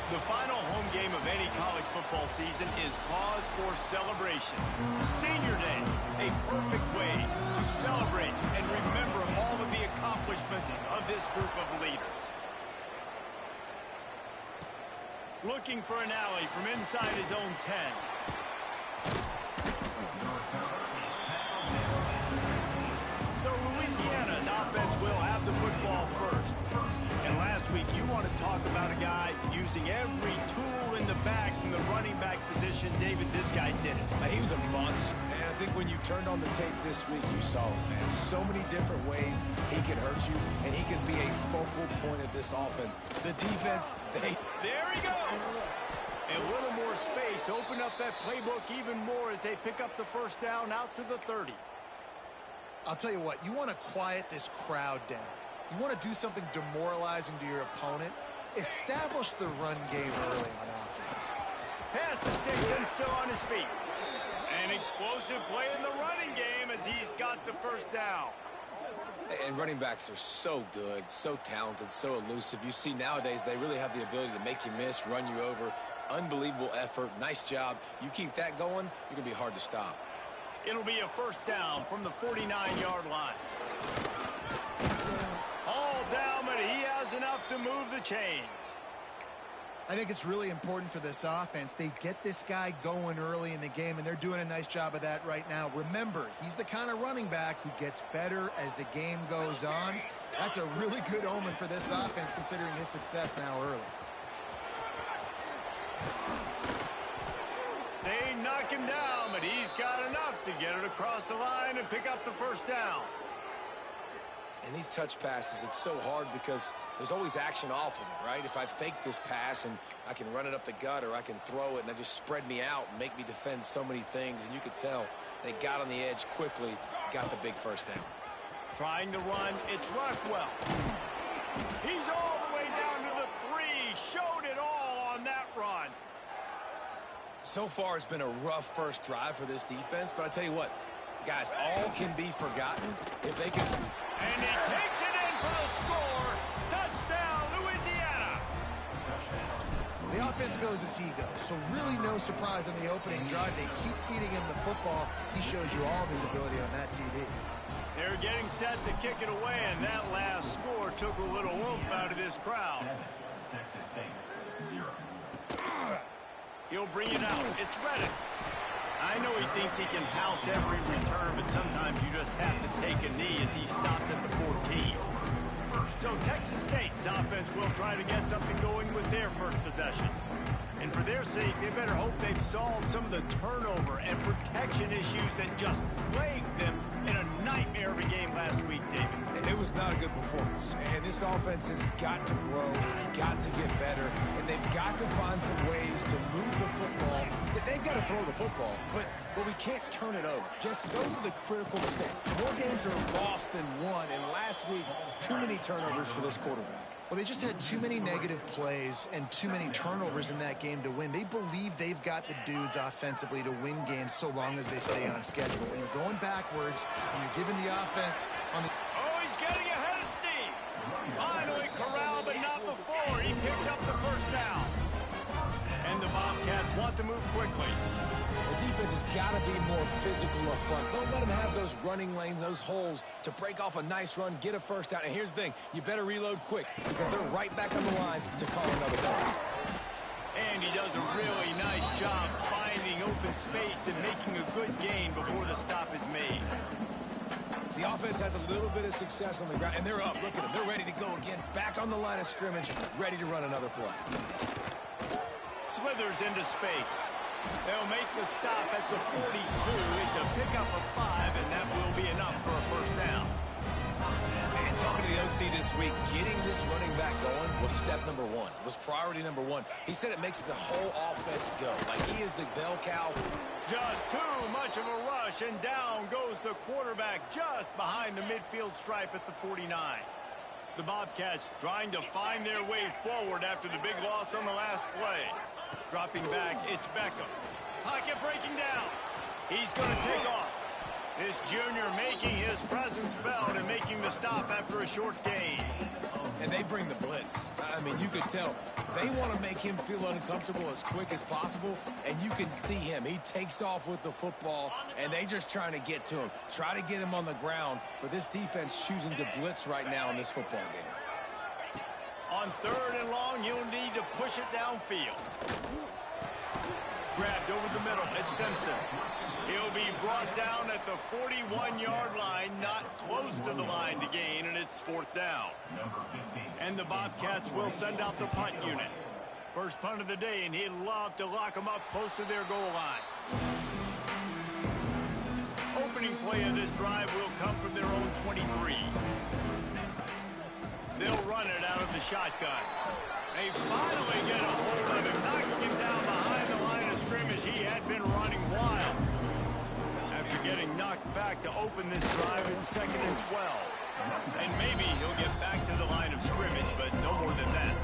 The final home game of any college football season is cause for celebration. Senior Day, a perfect way to celebrate and remember all of the accomplishments of this group of leaders. Looking for an alley from inside his own 10. So Louisiana's offense will have the football first. And last week, you want to talk about a guy using every tool in the bag from the running back position. David, this guy did it. He was a monster. And I think when you turned on the tape this week, you saw it, man. So many different ways he can hurt you, and he can be a focal point of this offense. The defense, There he goes! A little more space. Open up that playbook even more as they pick up the first down out to the 30. I'll tell you what, you want to quiet this crowd down. You want to do something demoralizing to your opponent. Establish the run game early on offense. Pass to Stinson, still on his feet. An explosive play in the running game as he's got the first down. And running backs are so good, so talented, so elusive. You see nowadays they really have the ability to make you miss, run you over. Unbelievable effort. Nice job. You keep that going, you're going to be hard to stop. It'll be a first down from the 49-yard line. All down, but he has enough to move the chains. I think it's really important for this offense. They get this guy going early in the game, and they're doing a nice job of that right now. Remember, he's the kind of running back who gets better as the game goes on. That's a really good omen for this offense, considering his success now early. They knock him down, but he's got enough to get it across the line and pick up the first down. And these touch passes, it's so hard because there's always action off of it, right? If I fake this pass and I can run it up the gut or I can throw it and it just spread me out and make me defend so many things. And you could tell they got on the edge quickly, got the big first down. Trying to run, it's Rockwell. He's all the way down to the 3. Showed it all on that run. So far, it's been a rough first drive for this defense, but I tell you what, guys, all can be forgotten if they can. And he takes it in for the score. Touchdown, Louisiana. The offense goes as he goes, so really no surprise on the opening drive. They keep feeding him the football. He showed you all of his ability on that TD. They're getting set to kick it away, and that last score took a little oomph out of this crowd. Texas State, 0. He'll bring it out. It's Reddick. I know he thinks he can house every return, but sometimes you just have to take a knee as he stopped at the 14. So Texas State's offense will try to get something going with their first possession. And for their sake, they better hope they've solved some of the turnover and protection issues that just plagued them in a nightmare of a game last week, David. It was not a good performance. And this offense has got to grow. It's got to get better. And they've got to find some ways to move the football. They've got to throw the football, but we can't turn it over. Jesse, those are the critical mistakes. More games are lost than won, and last week, too many turnovers for this quarterback. Well, they just had too many negative plays and too many turnovers in that game to win. They believe they've got the dudes offensively to win games so long as they stay on schedule. When you're going backwards and you're giving the offense on the... Oh, he's getting ahead of steam. Finally corralled, but not before. He picked up the first down. And the Bobcats want to move quickly. The defense has got to be more physical up front. Don't let them have those running lanes, those holes to break off a nice run, get a first down. And here's the thing, you better reload quick because they're right back on the line to call another down. And he does a really nice job finding open space and making a good gain before the stop is made. The offense has a little bit of success on the ground, and they're up. Look at them. They're ready to go again. Back on the line of scrimmage, ready to run another play. Slithers into space. They'll make the stop at the 42. It's a pickup of 5, and that will be enough for a first down. And talking to the OC this week, getting this running back going was step number 1. Was priority number 1. He said it makes the whole offense go. Like he is the bell cow. Just too much of a rush, and down goes the quarterback just behind the midfield stripe at the 49. The Bobcats trying to find their way forward after the big loss on the last play. Dropping back, it's Beckham. Pocket breaking down. He's going to take off. This junior making his presence felt and making the stop after a short gain. And they bring the blitz. I mean, you could tell they want to make him feel uncomfortable as quick as possible, and you can see him. He takes off with the football, and they just trying to get to him, try to get him on the ground, but this defense choosing to blitz right now in this football game. On 3rd and long, you'll need to push it downfield. Grabbed over the middle. It's Simpson. He'll be brought down at the 41-yard line, not close to the line to gain, and it's 4th down. And the Bobcats will send out the punt unit. First punt of the day, and he'd love to lock them up close to their goal line. Opening play of this drive will come from their own 23. They'll run it out of the shotgun. They finally get a hold of him, knocking him down behind the line of scrimmage. He had been running wild. After getting knocked back to open this drive, it's 2nd and 12. And maybe he'll get back to the line of scrimmage, but no more than that.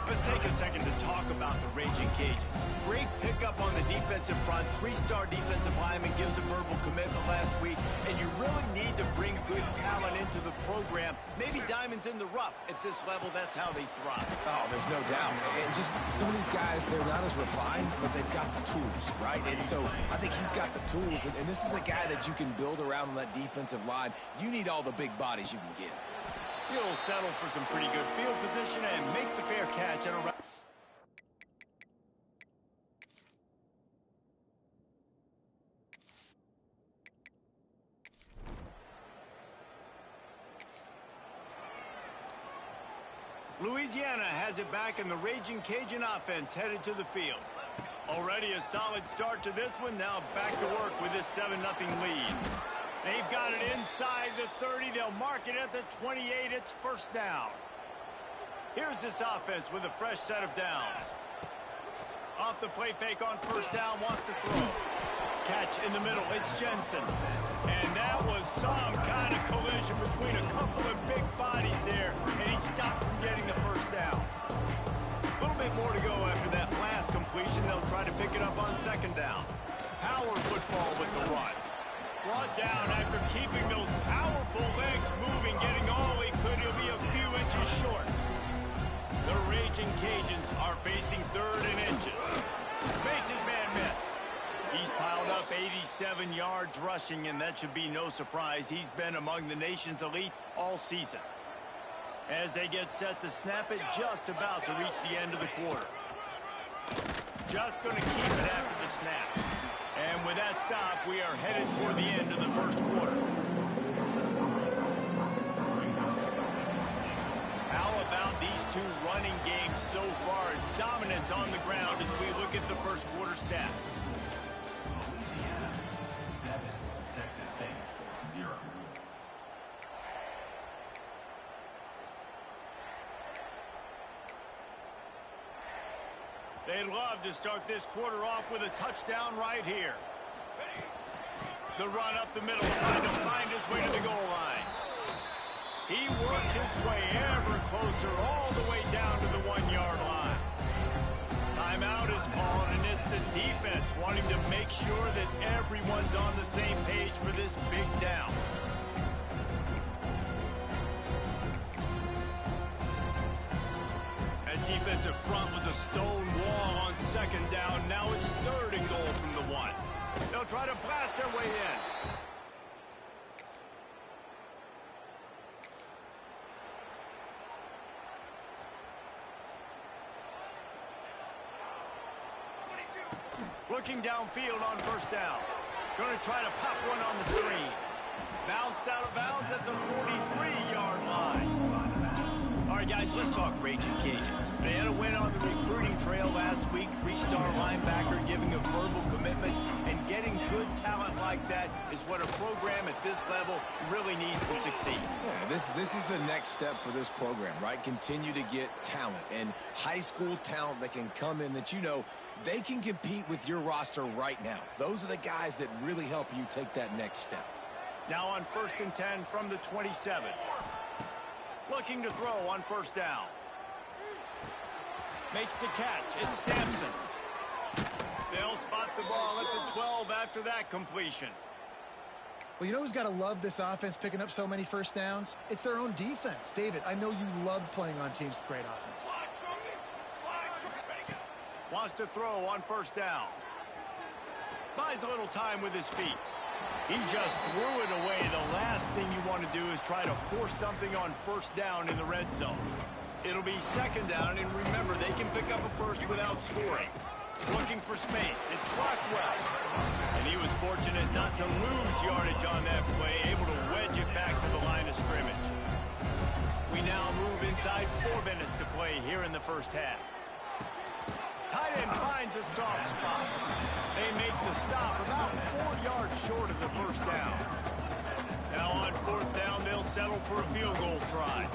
Let's take a second to talk about the Raging Cajuns. Great pickup on the defensive front. 3-star defensive lineman gives a verbal commitment last week, and you really need to bring good talent into the program. Maybe diamonds in the rough. At this level, that's how they thrive. Oh, there's no doubt. And just some of these guys, they're not as refined, but they've got the tools, right? And so I think he's got the tools, and this is a guy that you can build around on that defensive line. You need all the big bodies you can get. He'll settle for some pretty good field position and make the fair catch at around. Louisiana has it back, and the Raging Cajun offense headed to the field. Already a solid start to this one. Now back to work with this 7-0 lead. They've got it inside the 30. They'll mark it at the 28. It's 1st down. Here's this offense with a fresh set of downs. Off the play fake on 1st down, wants to throw. Catch in the middle. It's Jensen. And that was some kind of collision between a couple of big bodies there, and he stopped from getting the 1st down. A little bit more to go after that last completion. They'll try to pick it up on 2nd down. Power football with the run. Brought down after keeping those powerful legs moving, getting all he could. He'll be a few inches short. The Raging Cajuns are facing 3rd and inches. Makes his man miss. He's piled up 87 yards rushing, and that should be no surprise. He's been among the nation's elite all season. As they get set to snap it, just about to reach the end of the quarter. Just going to keep it after the snap. And with that stop, we are headed toward the end of the 1st quarter. How about these two running games so far? Dominance on the ground as we look at the 1st quarter stats. Louisiana 7, Texas State 0. They'd love to start this quarter off with a touchdown right here. The run up the middle, trying to find his way to the goal line. He works his way ever closer, all the way down to the 1-yard line. Timeout is called, and it's the defense wanting to make sure that everyone's on the same page for this big down. Defensive front was a stone wall on 2nd down. Now it's 3rd and goal from the 1. They'll try to blast their way in. Looking downfield on 1st down. Going to try to pop one on the screen. Bounced out of bounds at the 43-yard line. All right, guys, let's talk Raging Cajuns. They had a win on the recruiting trail last week. 3-star linebacker giving a verbal commitment, and getting good talent like that is what a program at this level really needs to succeed. Yeah, this is the next step for this program, right? Continue to get talent and high school talent that can come in that you know they can compete with your roster right now. Those are the guys that really help you take that next step. Now on 1st and 10 from the 27. Looking to throw on 1st down. Makes the catch. It's Sampson. They'll spot the ball at the 12 after that completion. Well, you know who's got to love this offense picking up so many first downs? It's their own defense. David, I know you love playing on teams with great offenses. Wants to throw on first down. Buys a little time with his feet. He just threw it away. The last thing you want to do is try to force something on first down in the red zone. It'll be second down, and remember, they can pick up a first without scoring. Looking for space. It's Rockwell. And he was fortunate not to lose yardage on that play, able to wedge it back to the line of scrimmage. We now move inside 4 minutes to play here in the first half. Tight end finds a soft spot. They make the stop about 4 yards short of the first down. Now on fourth down, they'll settle for a field goal try.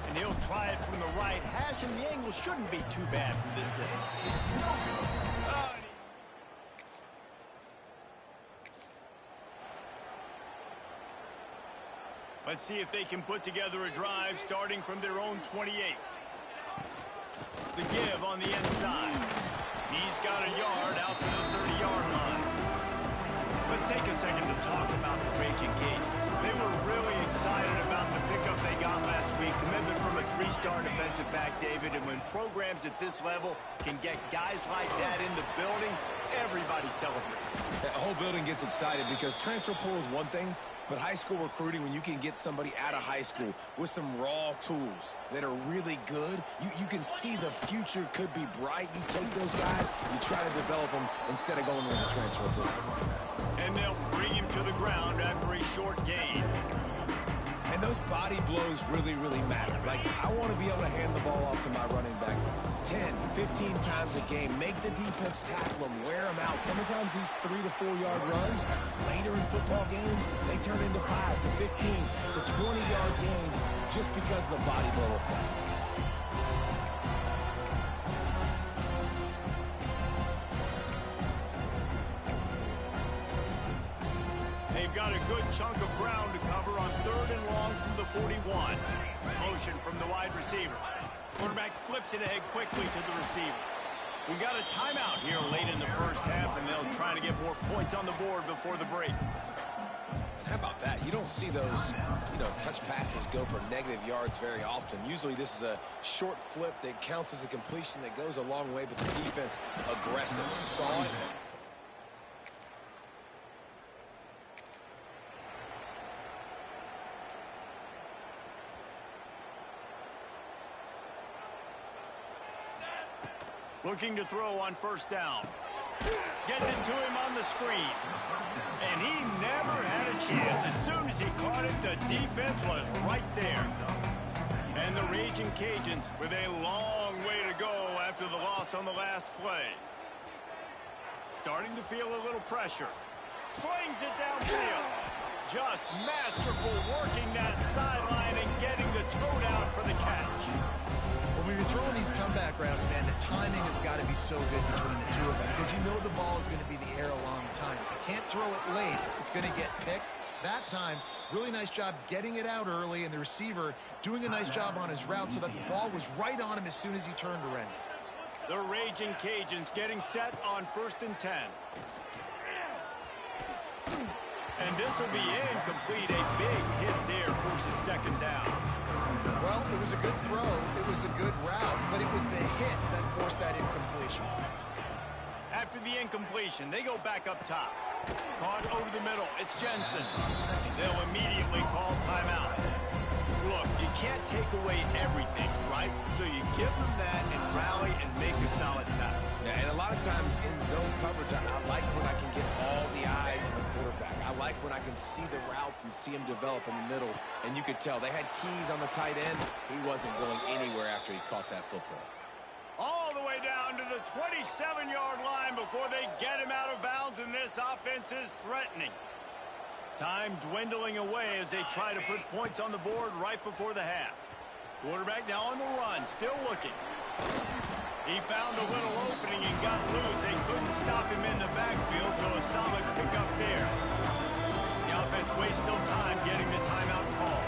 And he'll try it from the right hash, and the angle shouldn't be too bad from this distance. Let's see if they can put together a drive starting from their own 28. The give on the inside. He's got a yard out to the 30-yard line. Let's take a second to talk about the Raging Cajuns. They were really excited about the pickup they got last week. Commitment from a 3-star defensive back, David. And when programs at this level can get guys like that in the building, everybody celebrates. The whole building gets excited because transfer portal is one thing, but high school recruiting, when you can get somebody out of high school with some raw tools that are really good, you can see the future could be bright. You take those guys, you try to develop them instead of going in the transfer portal. And they'll bring him to the ground after a short gain. And those body blows really, really matter. Like, I want to be able to hand the ball off to my running back 10, 15 times a game. Make the defense tackle them, wear them out. Sometimes these 3 to 4 yard runs, later in football games, they turn into 5 to 15 to 20 yard gains just because of the body blow effect. They've got a good chunk of ground to cover on 3rd and long from the 41. Motion from the wide receiver. Quarterback flips it ahead quickly to the receiver. We got a timeout here late in the first half, and they'll try to get more points on the board before the break. And how about that? You don't see those, touch passes go for negative yards very often. Usually this is a short flip that counts as a completion that goes a long way, but the defense aggressive. Saw it. Looking to throw on first down. Gets it to him on the screen. And he never had a chance. As soon as he caught it, the defense was right there. And the Raging Cajuns with a long way to go after the loss on the last play. Starting to feel a little pressure. Slings it downfield. Just masterful working that sideline and getting the toe down for the catch. When you're throwing these comeback routes, man, the timing has got to be so good between the two of them because you know the ball is going to be in the air a long time. If you can't throw it late, it's going to get picked. That time, really nice job getting it out early, and the receiver doing a nice job on his route so that the ball was right on him as soon as he turned around. The Raging Cajuns getting set on 1st and 10. And this will be incomplete. A big hit there forces second down. Well, it was a good throw. It was a good route, but it was the hit that forced that incompletion. After the incompletion, they go back up top. Caught over the middle. It's Jensen. They'll immediately call timeout. Look, you can't take away everything, right? So you give them that and rally and make a solid tackle. Yeah, and a lot of times in zone coverage, I like when I can get all the eyes on the quarterback. I like when I can see the routes and see him develop in the middle. And you could tell they had keys on the tight end. He wasn't going anywhere after he caught that football. All the way down to the 27-yard line before they get him out of bounds, and this offense is threatening. Time dwindling away as they try to put points on the board right before the half. Quarterback now on the run, still looking. He found a little opening and got loose. They couldn't stop him in the backfield, so a solid pickup there. The offense wastes no time getting the timeout call.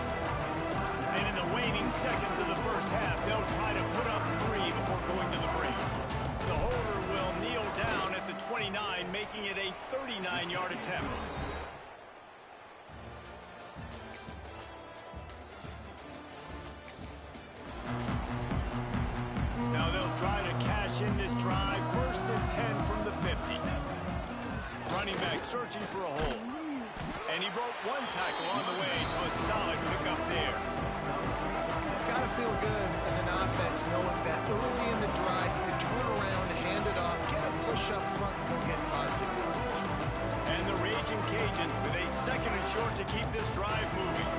And in the waning seconds of the first half, they'll try to put up 3 before going to the break. The holder will kneel down at the 29, making it a 39-yard attempt. searching for a hole. And he broke one tackle on the way to a solid pickup there. It's got to feel good as an offense knowing that early in the drive you can turn around, hand it off, get a push up front, and go get positive yardage. And the Raging Cajuns with a 2nd and short to keep this drive moving.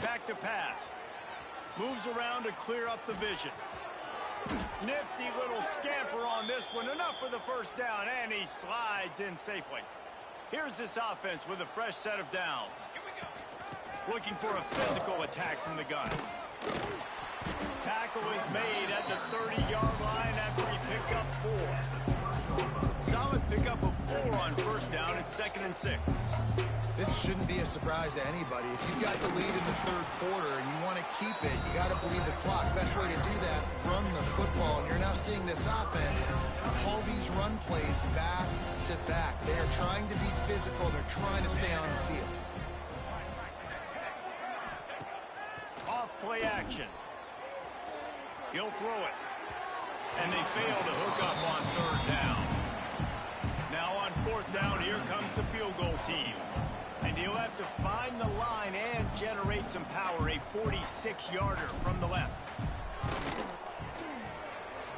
Back to pass. Moves around to clear up the vision. Nifty little scamper on this one. Enough for the first down, and he slides in safely. Here's this offense with a fresh set of downs. Looking for a physical attack from the gun. Tackle is made at the 30-yard line after he picked up 4. Solid pickup of 4 on first down. It's 2nd and 6. This shouldn't be a surprise to anybody. If you've got the lead in the 3rd quarter and you want to keep it, you got to bleed the clock. Best way to do that, run the football. And you're now seeing this offense call these run plays back to back. They are trying to be physical. They're trying to stay on the field. Off play action. He'll throw it. And they fail to hook up on 3rd down. Now on 4th down, here comes the field goal team. And he'll have to find the line and generate some power. A 46-yarder from the left.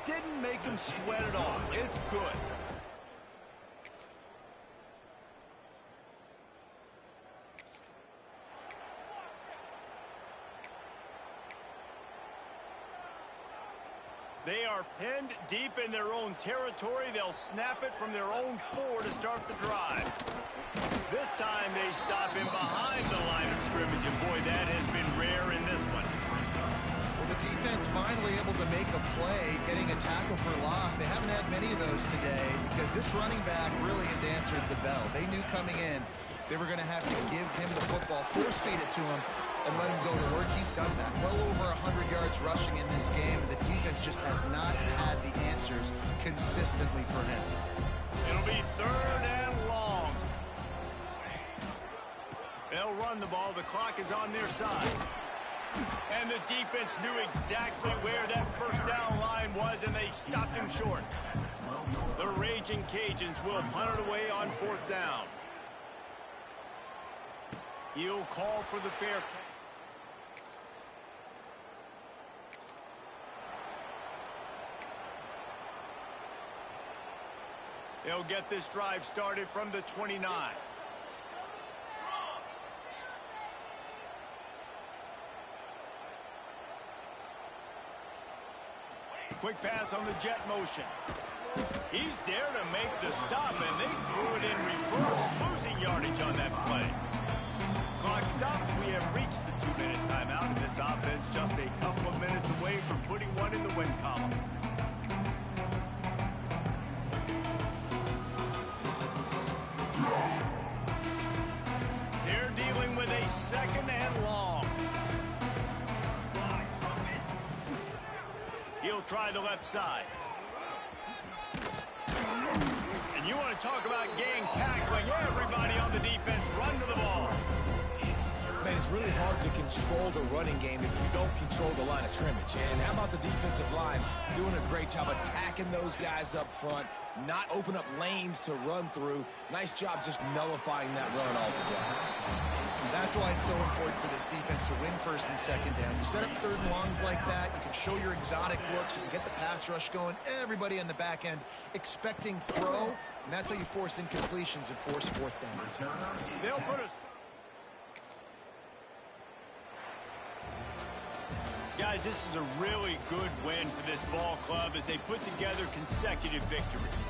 Didn't make him sweat at all. It's good. They are pinned deep in their own territory. They'll snap it from their own 4 to start the drive. This time they stop him behind the line of scrimmage, and boy, that has been rare in this one. Well, the defense finally able to make a play, getting a tackle for loss. They haven't had many of those today because this running back really has answered the bell. They knew coming in they were going to have to give him the football, force feed it to him, and let him go to work. He's done that. Well over 100 yards rushing in this game, and the defense just has not had the answers consistently for him. It'll be 3rd and long. They'll run the ball. The clock is on their side. And the defense knew exactly where that first down line was, and they stopped him short. The Raging Cajuns will punt it away on 4th down. He'll call for the fair catch. They'll get this drive started from the 29. Quick pass on the jet motion. He's there to make the stop, and they threw it in reverse, losing yardage on that play. Clock stops. We have reached the 2-minute timeout, and this offense just a couple of minutes away from putting one in the win column. They're dealing with a 2nd and long. He'll try the left side. And you want to talk about gang tackling. Everybody on the defense run to the ball. Man, it's really hard to control the running game if you don't control the line of scrimmage. And how about the defensive line doing a great job attacking those guys up front, not open up lanes to run through. Nice job just nullifying that run altogether. That's why it's so important for this defense to win 1st and 2nd down. You set up 3rd and longs like that, you can show your exotic looks, you can get the pass rush going, everybody on the back end expecting throw, and that's how you force incompletions and force 4th down. They'll put us. Guys, this is a really good win for this ball club as they put together consecutive victories.